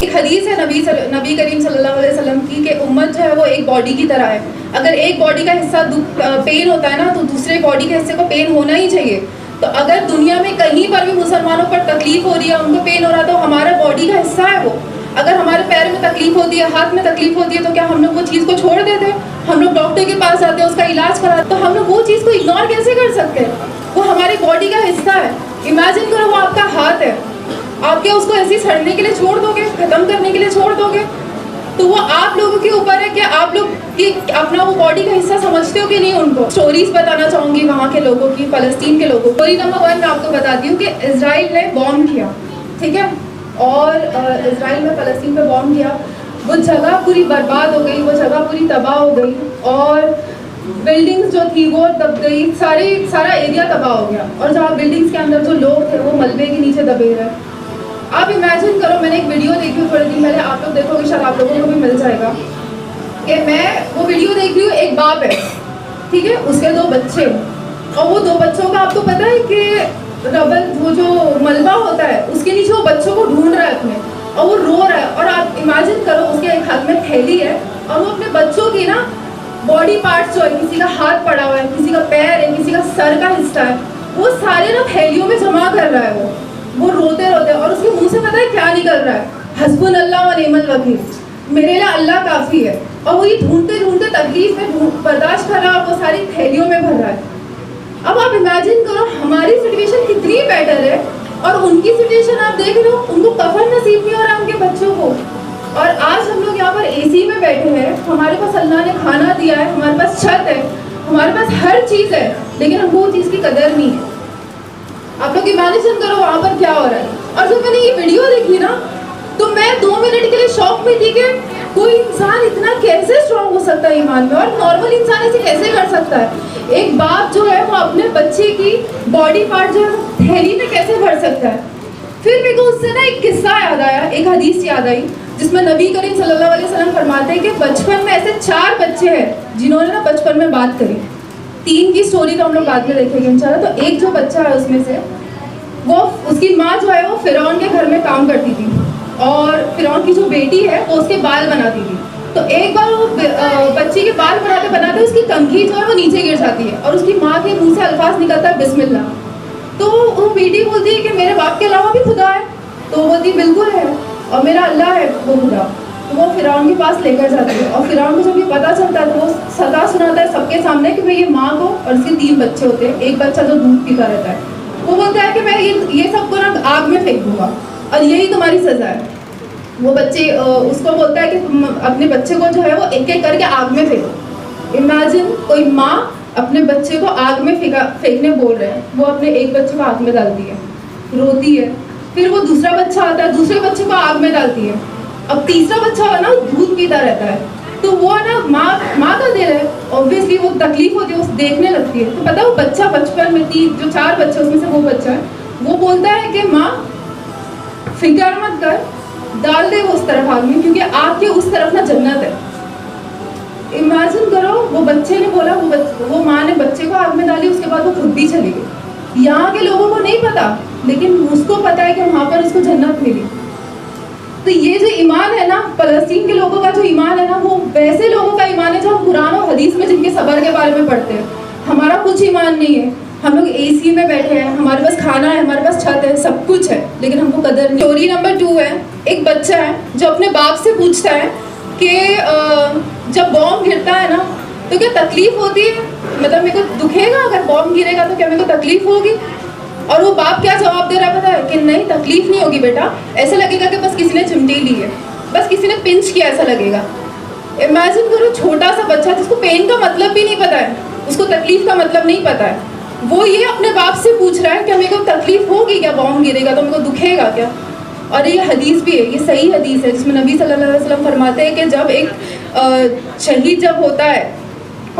ایک حدیث ہے نبی کریم صلی اللہ علیہ وسلم کی کہ امت جو ہے وہ ایک باڈی کی طرح ہے. اگر ایک باڈی کا حصہ پین ہوتا ہے نا تو دوسرے باڈی کے حصے کو پین ہونا ہی چاہیے. تو اگر دنیا میں کہیں پر بھی مسلمانوں پر تکلیف ہو رہی ہے, ان کو پین ہو رہا ہے, تو ہمارا باڈی کا حصہ ہے وہ. اگر ہمارے پیر میں تکلیف ہوتی ہے, ہاتھ میں تکلیف ہوتی ہے, تو کیا ہم لوگ وہ چیز کو چھوڑ دیتے ہیں؟ ہم لوگ ڈاکٹر کے پاس جاتے ہیں, اس کا علاج کراتے, تو ہم لوگ وہ چیز کو اگنور کیسے کر سکتے ہیں؟ وہ ہماری باڈی کا حصہ ہے. امیجن کرو وہ آپ کا ہاتھ ہے, آپ کیا اس کو ایسے ہی سڑنے کے لیے چھوڑ دو گے, ختم کرنے کے لیے چھوڑ دو گے؟ تو وہ آپ لوگوں کے اوپر ہے کہ آپ لوگ اپنا وہ باڈی کا حصہ سمجھتے ہو کہ نہیں. ان کو اسٹوریز بتانا چاہوں گی وہاں کے لوگوں کی, فلسطین کے لوگوں. اسٹوری نمبر 1 میں آپ کو بتاتی ہوں کہ اسرائیل نے بوم کیا, ٹھیک ہے, اور اسرائیل میں فلسطین پہ بوم کیا. وہ جگہ پوری برباد ہو گئی, وہ جگہ پوری تباہ ہو گئی, اور بلڈنگز جو تھی وہ دب گئی, سارا ایریا تباہ ہو گیا. اور جہاں بلڈنگز کے اندر جو لوگ تھے وہ ملبے کے نیچے دبے رہے. آپ امیجن کرو, میں نے ایک ویڈیو دیکھی ہوں تھوڑے دن پہلے, آپ لوگ دیکھو گے, شاید آپ لوگوں کو بھی مل جائے گا, کہ میں وہ ویڈیو دیکھ رہی ہوں. ایک باپ ہے, ٹھیک ہے, اس کے 2 بچے, اور وہ 2 بچوں کا آپ کو پتا ہے کہ ربل, وہ جو ملبہ ہوتا ہے اس کے نیچے وہ بچوں کو ڈھونڈ رہا ہے اپنے, اور وہ رو رہا ہے. اور آپ امیجن کرو اس کے ایک ہاتھ میں تھیلی ہے, اور وہ اپنے بچوں کی نا باڈی پارٹس جو ہے, کسی کا ہاتھ پڑا ہوا ہے, کسی کا پیر ہے, کسی کا سر کا حصہ ہے, وہ سارے نا تھیلیوں میں جمع کر رہا ہے. وہ روتے روتے, اور اس کے منہ سے پتہ ہے کیا نکل رہا ہے؟ حسبنا اللہ و نعم الوکیل, میرے لیے اللہ کافی ہے. اور وہ یہ ڈھونڈتے ڈھونڈتے تکلیف میں برداشت کر رہا ہے, اور وہ ساری تھیلیوں میں بھر رہا ہے. اب آپ امیجن کرو ہماری سچویشن کتنی بیٹر ہے, اور ان کی سچویشن آپ دیکھ رہے ہو, ان کو کفن نصیب نہیں ہو رہا ان کے بچوں کو. اور آج ہم لوگ یہاں پر اے سی میں بیٹھے ہیں, ہمارے پاس اللہ نے کھانا دیا ہے, ہمارے پاس چھت ہے, ہمارے پاس ہر چیز ہے, لیکن ہم کو وہ چیز کی قدر نہیں ہے. آپ لوگ امیجن کرو وہاں پر کیا ہو رہا ہے. اور جب میں نے یہ ویڈیو دیکھی نا, تو میں 2 منٹ کے لیے شوق میں تھی کہ کوئی انسان اتنا کیسے اسٹرانگ ہو سکتا ہے ایمان میں, اور نارمل انسان ایسے کیسے کر سکتا ہے. ایک باپ جو ہے وہ اپنے بچے کی باڈی پارٹ جو ہے تھیلی میں کیسے بھر سکتا ہے. پھر میرے کو اس سے نا ایک قصہ یاد آیا, ایک حدیث یاد آئی, جس میں نبی کریم صلی اللہ علیہ وسلم فرماتے ہیں کہ بچپن میں ایسے 4 بچے ہیں جنہوں نے نا بچپن میں بات کری. 3 کی سٹوری تو ہم لوگ بعد میں دیکھیں گے انشاءاللہ. تو ایک جو بچہ ہے اس میں سے, وہ اس کی ماں جو ہے وہ فرعون کے گھر میں کام کرتی تھی, اور فرعون کی جو بیٹی ہے وہ اس کے بال بناتی تھی. تو ایک بار وہ بچی کے بال بناتے بناتے اس کی کنگھی جو ہے وہ نیچے گر جاتی ہے, اور اس کی ماں کے منہ سے الفاظ نکلتا ہے بسم اللہ. تو وہ بیٹی بولتی ہے کہ میرے باپ کے علاوہ بھی خدا ہے؟ تو وہ بولتی بالکل ہے, اور میرا اللہ ہے وہ خدا. تو وہ فرعون کے پاس لے کر جاتی ہے, اور فرعون کو جب یہ پتہ چلتا ہے تو وہ سزا سناتا ہے سب کے سامنے کہ بھائی یہ ماں کو, اور اس کے 3 بچے ہوتے ہیں, ایک بچہ جو دودھ پیتا رہتا ہے, وہ بولتا ہے کہ میں یہ سب کو نا آگ میں پھینک دوں گا, اور یہی تمہاری سزا ہے. وہ بچے اس کو بولتا ہے کہ تم اپنے بچے کو جو ہے وہ ایک ایک کر کے آگ میں پھینکو. امیجن کوئی ماں اپنے بچے کو آگ میں پھینکنے بول رہے ہیں, وہ اپنے ایک بچے کو آگ میں ڈالتی ہے, روتی ہے. پھر وہ دوسرا بچہ آتا ہے, دوسرے بچے کو آگ میں ڈالتی ہے. اب تیسرا بچہ ہے نا وہ دودھ پیتا رہتا ہے, تو وہ نا ماں کا دل ہے, اوبویسلی وہ تکلیف ہوتی ہے, وہ دیکھنے لگتی ہے. تو پتہ وہ بچہ بچپن میں جو 4 بچے اس میں سے وہ بچہ ہے, وہ بولتا ہے کہ ماں فکر مت کر, ڈال دے وہ اس طرف آگ میں, کیونکہ آگ کے اس طرف نا جنت ہے. امیجن کرو وہ بچے نے بولا, وہ ماں نے بچے کو آگ میں ڈالی, اس کے بعد وہ خود بھی چلی گئی. یہاں کے لوگوں کو نہیں پتا, لیکن اس کو پتا ہے کہ وہاں پر اس کو جنت ملی. تو یہ جو ایمان ہے نا, فلسطین کے لوگوں کا جو ایمان ہے نا, وہ ویسے لوگوں کا ایمان ہے جو ہم قرآن و حدیث میں جن کے صبر کے بارے میں پڑھتے ہیں. ہمارا کچھ ایمان نہیں ہے, ہم لوگ اے سی میں بیٹھے ہیں, ہمارے پاس کھانا ہے, ہمارے پاس چھت ہے, سب کچھ ہے, لیکن ہم کو قدر نہیں. اسٹوری نمبر 2 ہے, ایک بچہ ہے جو اپنے باپ سے پوچھتا ہے کہ جب بوم گرتا ہے نا تو کیا تکلیف ہوتی ہے, مطلب میرے کو دکھے گا اگر بوم گرے گا تو کیا میرے کو تکلیف ہوگی؟ اور وہ باپ کیا جواب دے رہا ہے پتا ہے کہ نہیں تکلیف نہیں ہوگی بیٹا, ایسا لگے گا کہ بس کسی نے چمٹی لی ہے, بس کسی نے پنچ کیا, ایسا لگے گا. امیجن کرو چھوٹا سا بچہ جس کو پین کا مطلب بھی نہیں پتا ہے, اس کو تکلیف کا مطلب نہیں پتا ہے, وہ یہ اپنے باپ سے پوچھ رہا ہے کہ میرے کو تکلیف ہوگی کیا, بوم گرے گا تو میرے کو دکھے گا کیا. اور یہ حدیث بھی ہے, یہ صحیح حدیث ہے, جس میں نبی صلی اللہ علیہ وسلم فرماتے ہیں کہ جب ایک شہید جب ہوتا ہے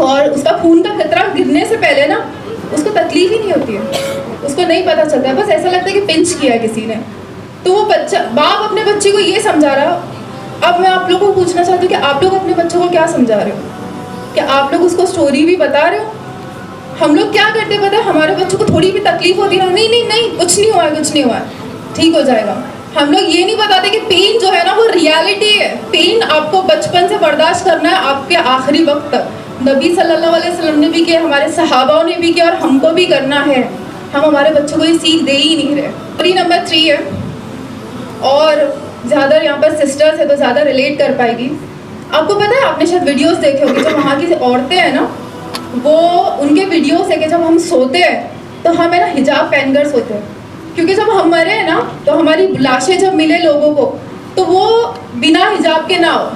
اور اس کا خون کا قطرہ گرنے سے پہلے نا اس کو تکلیف ہی نہیں ہوتی ہے, اس کو نہیں پتا چلتا ہے, بس ایسا لگتا ہے کہ پنچ کیا کسی نے. تو وہ باپ اپنے بچے کو یہ سمجھا رہا. اب میں آپ لوگوں کو پوچھنا چاہتی ہوں کہ آپ لوگ اپنے بچوں کو کیا سمجھا رہے ہو؟ کہ آپ لوگ اس کو اسٹوری بھی بتا رہے ہو؟ ہم لوگ کیا کرتے پتہ ہے, ہمارے بچوں کو تھوڑی بھی تکلیف ہوتی ہے, نہیں نہیں نہیں کچھ نہیں ہوا ہے, کچھ نہیں ہوا ہے, ٹھیک ہو جائے گا. ہم لوگ یہ نہیں بتاتے کہ پین جو ہے نا وہ ریالٹی ہے. پین آپ کو بچپن سے برداشت کرنا ہے آپ کے آخری وقت تک. نبی صلی اللہ علیہ وسلم نے بھی کیا, ہمارے صحابہ نے بھی کیا, اور ہم کو بھی کرنا ہے. ہم ہمارے بچوں کو یہ سیکھ دے ہی نہیں رہے. نمبر 3 ہے, اور زیادہ یہاں پر سسٹرز ہے تو زیادہ ریلیٹ کر پائے گی. آپ کو پتہ ہے, آپ نے شاید ویڈیوز دیکھے ہوگے, جو وہاں کی عورتیں ہیں نا, وہ ان کے ویڈیوز ہے کہ جب ہم سوتے ہیں تو ہم ہے نا حجاب پہن کر سوتے ہیں, کیونکہ جب ہم مرے ہیں نا تو ہماری لاشیں جب ملے لوگوں کو تو وہ بنا حجاب کے نہ ہو.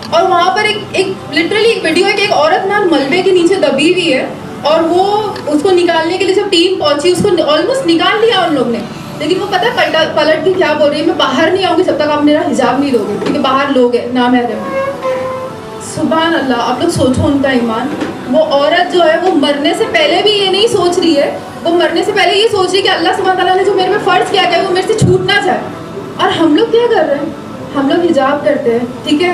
اور وہاں پر ایک لٹرلی ایک ویڈیو ہے کہ ایک عورت نا ملبے کے نیچے دبی ہوئی ہے, اور وہ اس کو نکالنے کے لیے جب ٹیم پہنچی اس کو آلموسٹ نکال لیا ان لوگ نے, لیکن وہ پتہ ہے پلٹ کے کیا بول رہی ہے, میں باہر نہیں آؤں گی جب تک آپ میرا حجاب نہیں دو گے, کیونکہ باہر لوگ ہیں نامحرم. سبحان اللہ, آپ لوگ سوچو ان کا ایمان. وہ عورت جو ہے وہ مرنے سے پہلے بھی یہ نہیں سوچ رہی ہے, وہ مرنے سے پہلے یہ سوچ رہی ہے کہ اللہ سبحانہ تعالیٰ نے جو میرے پہ فرض کیا گیا وہ میرے سے چھوٹ نہ جائے. اور ہم لوگ کیا کر رہے ہیں, ہم لوگ حجاب کرتے ہیں, ٹھیک ہے.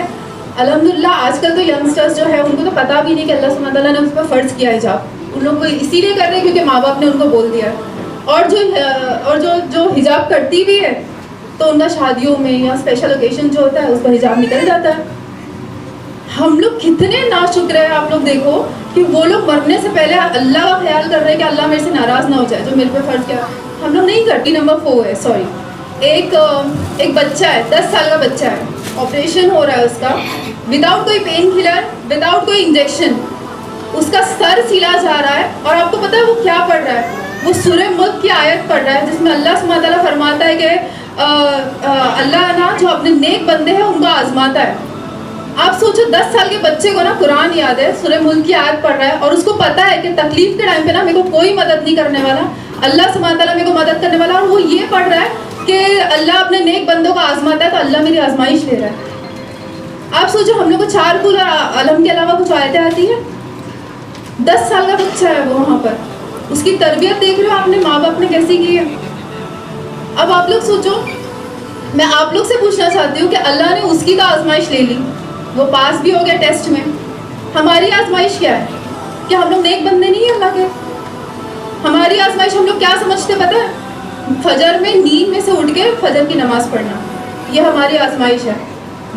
الحمدللہ آج کل تو ینگسٹرز جو ہے ان کو تو پتہ بھی نہیں کہ اللہ سبحانہ تعالیٰ نے اس پہ فرض کیا حجاب. ان لوگ کو اسی لیے کر رہے ہیں کیونکہ ماں باپ نے ان کو بول دیا ہے. اور جو حجاب کرتی بھی ہے تو ان کا شادیوں میں یا اسپیشل اوکیشن جو ہوتا ہے اس کا حجاب نکل جاتا ہے. ہم لوگ کتنے ناشکر ہیں. آپ لوگ دیکھو کہ وہ لوگ مرنے سے پہلے اللہ کا خیال کر رہے ہیں کہ اللہ میرے سے ناراض نہ ہو جائے جو میرے پہ فرض کیا. ہم لوگ نہیں کرتی. نمبر 4 ہے, سوری, ایک بچہ ہے, 10 سال کا بچہ ہے, آپریشن ہو رہا ہے اس کا, وداؤٹ کوئی پین کلر, وداؤٹ کوئی انجیکشن, اس کا سر سیلا جا رہا ہے. اور آپ کو پتہ ہے وہ کیا پڑھ رہا ہے, وہ سورہ ملک کی آیت پڑھ رہا ہے جس میں اللہ سبحانہ تعالیٰ فرماتا ہے کہ اللہ نا جو اپنے نیک بندے ہیں ان کو آزماتا ہے. آپ سوچو 10 سال کے بچے کو نا قرآن یاد ہے, سورہ ملک کی آیت پڑھ رہا ہے, اور اس کو پتہ ہے کہ تکلیف کے ٹائم پہ نا میرے کو کوئی مدد نہیں کرنے والا, اللہ سبحانہ تعالیٰ میرے کو مدد کرنے والا. اور وہ یہ پڑھ رہا ہے کہ اللہ اپنے نیک بندوں کو آزماتا ہے تو اللہ میری آزمائش لے رہا ہے. آپ سوچو ہم لوگ کو 4 کل اور علم کے علاوہ کچھ آیتیں آتی ہیں. 10 سال کا بچہ ہے وہ, وہاں پر اس کی تربیت دیکھ رہے ہو آپ نے ماں باپ نے کیسی کی ہے. اب آپ لوگ سوچو, میں آپ لوگ سے پوچھنا چاہتی ہوں کہ اللہ نے اس کی تو آزمائش لے لی, وہ پاس بھی ہو گیا ٹیسٹ میں. ہماری آزمائش کیا ہے کہ ہم لوگ نیک بندے نہیں ہیں اللہ کے. ہماری آزمائش ہم لوگ کیا سمجھتے پتہ ہے, فجر میں نیند میں سے اٹھ کے فجر کی نماز پڑھنا, یہ ہماری آزمائش ہے.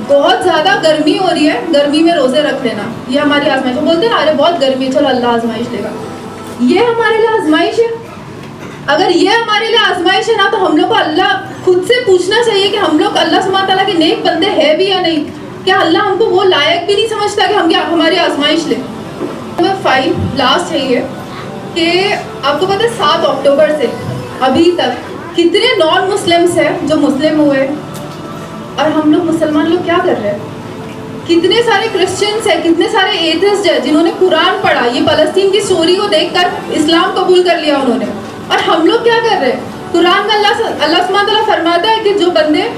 بہت زیادہ گرمی ہو رہی ہے, گرمی میں روزے رکھ لینا, یہ ہماری آزمائش ہے. بولتے ہیں نا ارے بہت گرمی ہے, چلو اللہ آزمائش دے گا. یہ ہمارے لیے آزمائش ہے. اگر یہ ہمارے لیے آزمائش ہے نا تو ہم لوگ کو اللہ خود سے پوچھنا چاہیے کہ ہم لوگ اللہ سبحانہ تعالیٰ کے نیک بندے ہیں بھی یا نہیں. کیا اللہ ہم کو وہ لائق بھی نہیں سمجھتا کہ ہم ہماری آزمائش لیں. نمبر 5 لاسٹ ہے یہ کہ آپ کو پتہ ہے 7 اکتوبر سے ابھی تک کتنے نان مسلمس ہیں جو مسلم ہوئے, اور ہم لوگ مسلمان لوگ کیا کر رہے ہیں. کتنے سارے کرسچنس ہیں, کتنے سارے ایتھسٹ ہیں جنہوں نے قرآن پڑھا, یہ فلسطین کی اسٹوری کو دیکھ کر اسلام قبول کر لیا انہوں نے. اور ہم لوگ کیا کر رہے ہیں, قرآن میں اللہ سبحانہ تعالیٰ فرماتا ہے کہ جو بندے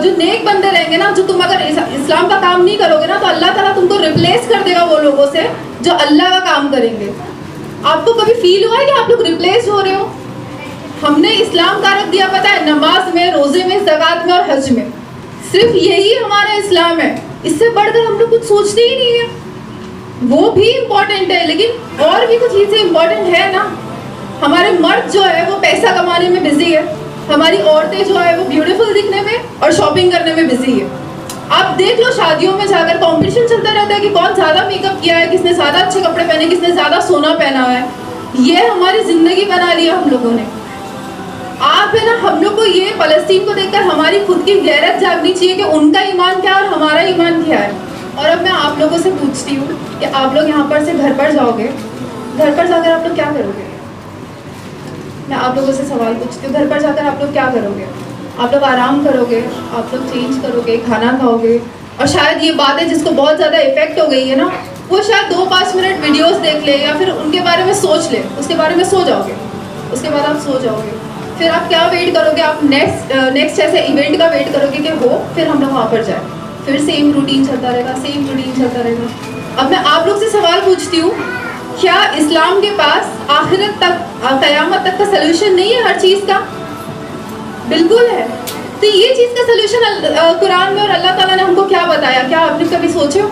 جو نیک بندے رہیں گے نا, جو تم اگر اسلام کا کام نہیں کرو گے نا تو اللہ تعالیٰ تم کو ریپلیس کر دے گا وہ لوگوں سے جو اللہ کا کام کریں گے. آپ کو کبھی فیل ہوا ہے کہ آپ لوگ ریپلیس ہو رہے ہو. ہم نے اسلام کا رکھ دیا پتہ ہے نماز میں, روزے میں, زکوٰۃ میں اور حج میں. صرف یہی ہمارا اسلام ہے, اس سے بڑھ کر ہم لوگ کچھ سوچتے ہی نہیں ہیں. وہ بھی امپورٹنٹ ہے لیکن اور بھی کچھ چیزیں امپورٹنٹ ہے نا. ہمارے مرد جو ہے وہ پیسہ کمانے میں بزی ہے, ہماری عورتیں جو ہے وہ بیوٹیفل دکھنے میں اور شاپنگ کرنے میں بزی ہے. آپ دیکھ لو شادیوں میں جا کر کمپٹیشن چلتا رہتا ہے کہ کون زیادہ میک اپ کیا ہے, کس نے زیادہ اچھے کپڑے پہنے, کس نے زیادہ سونا پہنا ہوا ہے. یہ ہماری زندگی بنا لی ہے ہم لوگوں نے. آپ ہے نا, ہم لوگ کو یہ فلسطین کو دیکھ کر ہماری خود کی غیرت جاگنی چاہیے کہ ان کا ایمان کیا اور ہمارا ایمان کیا ہے. اور اب میں آپ لوگوں سے پوچھتی ہوں کہ آپ لوگ یہاں پر سے گھر پر جاؤ گے, گھر پر جا کر آپ لوگ کیا کرو گے. میں آپ لوگوں سے سوال پوچھتی ہوں, گھر پر جا کر آپ لوگ کیا کرو گے. آپ لوگ آرام کرو گے, آپ لوگ چینج کرو گے, کھانا کھاؤ گے. اور شاید یہ بات ہے جس کو بہت زیادہ افیکٹ ہو گئی ہے نا, وہ شاید 2-5 منٹ ویڈیوز دیکھ لے یا پھر ان کے بارے میں سوچ لے, اس کے بارے میں سو جاؤ گے. اس کے بعد آپ سو جاؤ گے. پھر آپ کیا ویٹ کرو گے, آپ نیکسٹ ایسے ایونٹ کا ویٹ کرو گے کہ ہو, پھر ہم لوگ وہاں پر جائیں. پھر سیم روٹین چلتا رہے گا, سیم روٹین چلتا رہے گا. اب میں آپ لوگ سے سوال پوچھتی ہوں, کیا اسلام کے پاس آخرت تک, قیامت تک کا سلوشن نہیں ہے ہر چیز کا؟ بالکل ہے. تو یہ چیز کا سلوشن قرآن میں اور اللہ تعالیٰ نے ہم کو کیا بتایا, کیا آپ نے کبھی سوچے ہو؟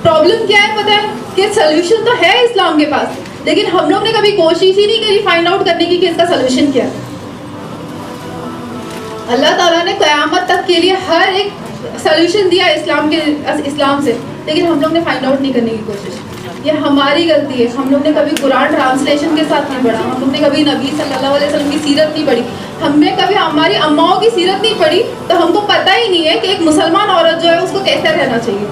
پرابلم کیا ہے پتہ ہے کہ سلوشن تو ہے اسلام کے پاس, لیکن ہم لوگ نے کبھی کوشش ہی نہیں کری فائنڈ آؤٹ کرنے کی کہ اس کا سلوشن کیا ہے. اللہ تعالیٰ نے قیامت تک کے لیے ہر ایک سلوشن دیا اسلام سے, لیکن ہم لوگ نے فائنڈ آؤٹ نہیں کرنے کی کوشش. یہ ہماری غلطی ہے. ہم لوگ نے کبھی قرآن ٹرانسلیشن کے ساتھ نہیں پڑھا, ہم لوگ نے کبھی نبی صلی اللہ علیہ وسلم کی سیرت نہیں پڑھی, ہم نے کبھی ہماری اماؤں کی سیرت نہیں پڑھی, تو ہم کو پتہ ہی نہیں ہے کہ ایک مسلمان عورت جو ہے اس کو کیسے رہنا چاہیے.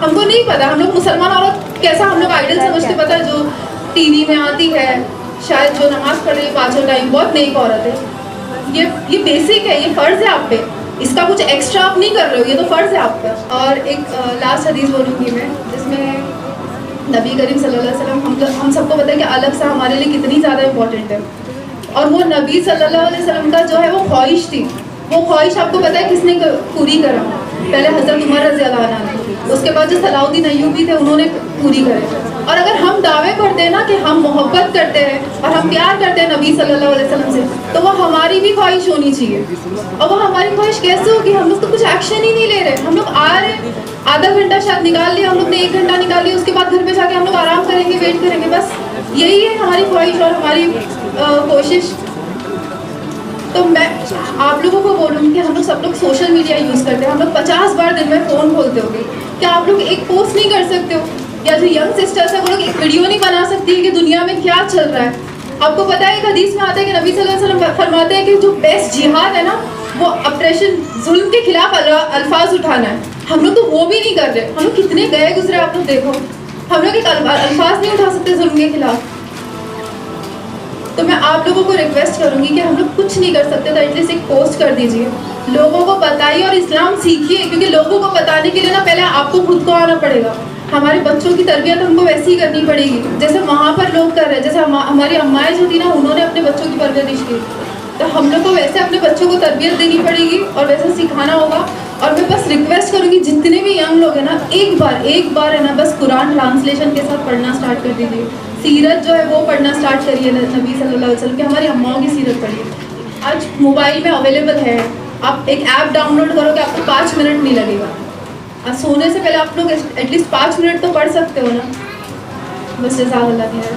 ہم کو نہیں پتا. ہم لوگ مسلمان عورت کیسا ہم لوگ آئیڈل سمجھتے, پتہ ہے جو ٹی وی میں آتی ہے, شاید جو نماز پڑھ رہی ہے 5 ٹائم, بہت نیک عورت ہے. یہ بیسک ہے, یہ فرض ہے آپ پہ, اس کا کچھ ایکسٹرا آپ نہیں کر رہے ہو, یہ تو فرض ہے آپ کا. اور ایک لاسٹ حدیث بولوں گی میں, جس میں نبی کریم صلی اللہ علیہ وسلم, ہم سب کو پتہ ہے کہ الگ سے ہمارے لیے کتنی زیادہ امپورٹنٹ ہے, اور وہ نبی صلی اللہ علیہ وسلم کا جو ہے وہ خواہش تھی. وہ خواہش آپ کو پتہ ہے کس نے پوری کرا؟ پہلے حضرت عمر رضی اللہ عنہ نے, اس کے بعد جو صلاح الدین ایوبی تھے انہوں نے پوری کرے. اور اگر ہم دعوے کرتے ہیں نا کہ ہم محبت کرتے ہیں اور ہم پیار کرتے ہیں نبی صلی اللہ علیہ وسلم سے, تو وہ ہماری بھی خواہش ہونی چاہیے. اور وہ ہماری خواہش کیسے ہوگی؟ ہم لوگ تو کچھ ایکشن ہی نہیں لے رہے. ہم لوگ آ رہے ہیں, آدھا گھنٹہ شاید نکال لیا ہم لوگ نے, 1 گھنٹہ نکال لیا, اس کے بعد گھر پہ جا کے ہم لوگ آرام کریں گے, ویٹ کریں گے. بس یہی ہے ہماری خواہش اور ہماری کوشش. تو میں آپ لوگوں کو بولوں گی کہ ہم لوگ سب لوگ سوشل میڈیا یوز کرتے ہیں. ہم لوگ 50 بار دن میں فون کھولتے ہو گے. کیا آپ لوگ ایک پوسٹ نہیں کر سکتے ہو؟ یا جو ینگ سسٹرس ہیں وہ لوگ ایک ویڈیو نہیں بنا سکتی کہ دنیا میں کیا چل رہا ہے؟ آپ کو پتہ ہے ایک حدیث میں آتا ہے کہ نبی صلی اللہ علیہ وسلم فرماتے ہیں کہ جو بیسٹ جہاد ہے نا, وہ اپریشن, ظلم کے خلاف الفاظ اٹھانا ہے. ہم لوگ تو وہ بھی نہیں کر رہے. ہم لوگ کتنے گئے گزرے آپ لوگ دیکھو, ہم لوگ ایک الفاظ نہیں اٹھا سکتے ظلم کے خلاف. تو میں آپ لوگوں کو ریکویسٹ کروں گی کہ ہم لوگ کچھ نہیں کر سکتے تو ایٹ لیسٹ ایک پوسٹ کر دیجیے, لوگوں کو بتائیے اور اسلام سیکھیے. کیونکہ لوگوں کو بتانے کے لیے نا پہلے آپ کو خود کو آنا پڑے گا. ہمارے بچوں کی تربیت ہم کو ویسی ہی کرنی پڑے گی جیسے وہاں پر لوگ کر رہے ہیں. جیسے ہماری امائیں جو تھی نا, انہوں نے اپنے بچوں کی پرورش کی, تو ہم لوگ کو ویسے اپنے بچوں کو تربیت دینی پڑے گی اور ویسے سکھانا ہوگا. اور میں بس ریکویسٹ کروں گی جتنے بھی ینگ لوگ ہیں نا, ایک بار ہے نا بس قرآن ٹرانسلیشن کے ساتھ پڑھنا اسٹارٹ کر دیجیے. سیرت جو ہے وہ پڑھنا اسٹارٹ کریے نبی صلی اللہ علیہ وسلم کی. ہماری اماؤں کی سیرت پڑھیے. آج موبائل میں اویلیبل ہے, آپ ایک ایپ ڈاؤن لوڈ کرو کہ آپ کو 5 منٹ نہیں لگے گا. آج سونے سے پہلے آپ لوگ ایٹ لیسٹ 5 منٹ تو پڑھ سکتے ہو نا. بس جزاک اللہ خیر.